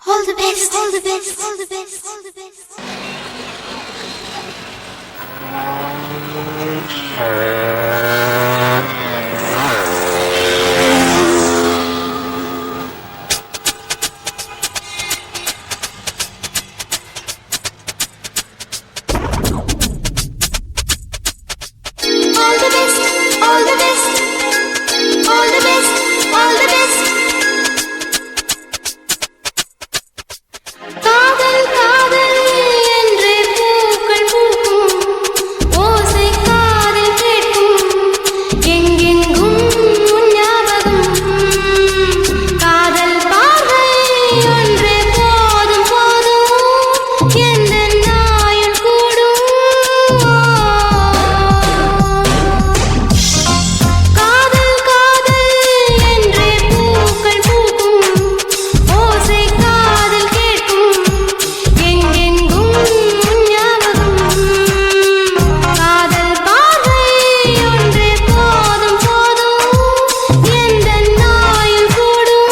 All the best, all the best, all the best, all the best. All the best, all the best, all the best, all the best. காதல் காதல் என்றே பூக்கள் பூக்கும் ஓசை காதில் கேட்கும் எங்கெங்கும் உன் ஞாபகம் காதல் பார்வை ஒன்றே போதும் போதும் எந்தன் ஆயுள் கூடும் காதல் காதல் என்றே பூக்கள் பூக்கும் ஓசை காதில் கேட்கும் எங்கெங்கும் உன் ஞாபகம் காதல் பார்வை ஒன்றே போதும் போதும் எந்தன் ஆயுள் கூடும்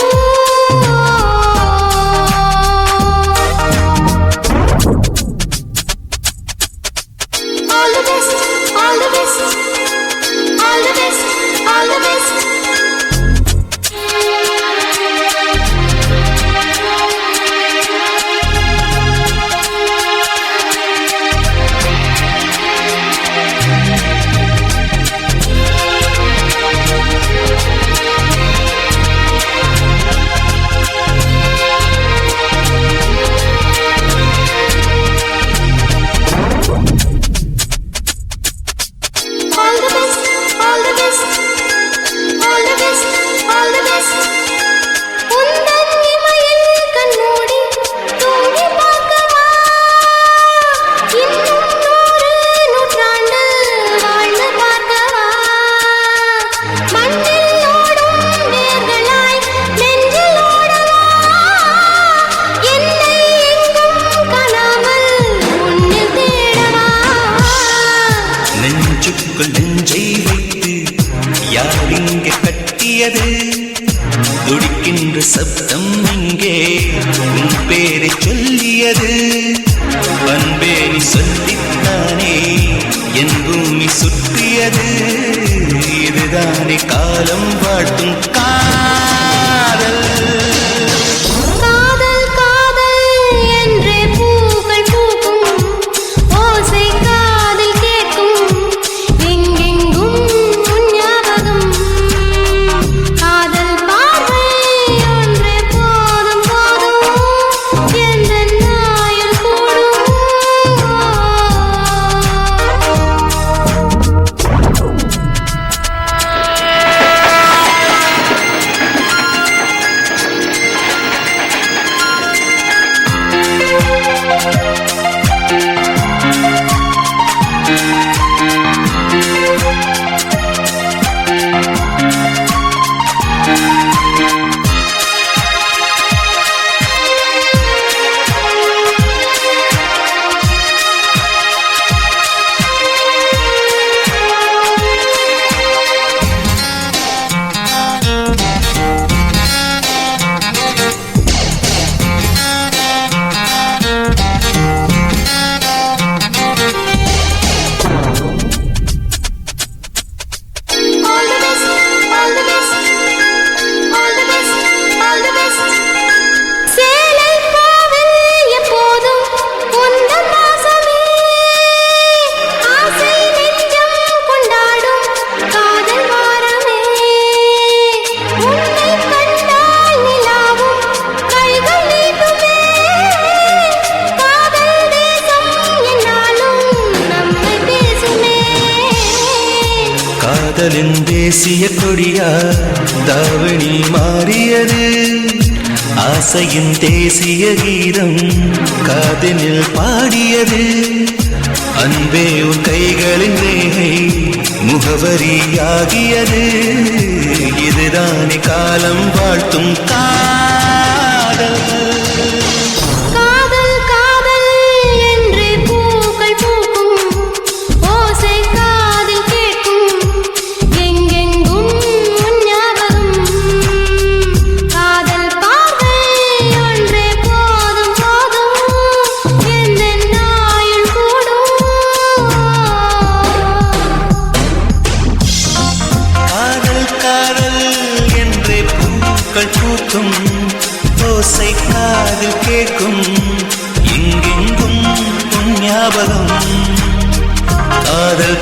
All the best, all the best, all the best, all the best. All the best, all the best, all the best, all the best. உந்தன் இமையில் கண்மூடி தூங்கி பார்க்கவா இன்னும் 100 நூற்றாண்டு வாழ்ந்து பார்க்கவா மண்ணில் ஓடும் வேர்களாய் நெஞ்சில் ஓடவா என்னை எங்கும் காணாமல் உன்னில் தேடவா நெஞ்சுக்குள் நெஞ்சை வைத்து யார் இங்கே கட்டியது துடிக்கின்ற சப்தம் இங்கே உன் பேரை சொல்லியது அன்பே நீ சொல்லித்தானே என் பூமி சுற்றியது இதுதானே காலம் வாழ்த்தும் காதல் காதல் காதல் என்றே பூக்கள் பூக்கும் ஓசை காதில் கேட்கும் எங்கெங்கும் உன் ஞாபகம் காதல் பார்வை ஒன்றே போதும் போதும் எந்தன் ஆயுள் கூடும் All the best, all the best, all the best, all the best. சேலை பாவில் எப்போதும் உந்தன் வாசமே ஆசை நெஞ்சம் கொண்டாடும் காதல் வாரமே உன்னை கண்டால் நிலாவும் கைகள் நீட்டுமே காதல் தேசம் என்னாலும் நம்மை பேசுமே காதலின் தேசிய கொடியா தாவணி மாறியது ஆசையின் தேசிய கீதம் காதலில் பாடியது அன்பே உன் கைகளின் ரேகை முகவரியாகியது இதுதானே காலம் வாழ்த்தும் காதல் காதல் காதல் என்றே பூக்கள் பூக்கும் ஓசை காதில் கேட்கும் எங்கெங்கும் உன் ஞாபகம் காதல் பார்வை ஒன்றே போதும் காதல் என்றே பூக்கள் பூக்கும் ஓசை காதில் கேட்கும் எங்கெங்கும் உன் ஞாபகம் காதல்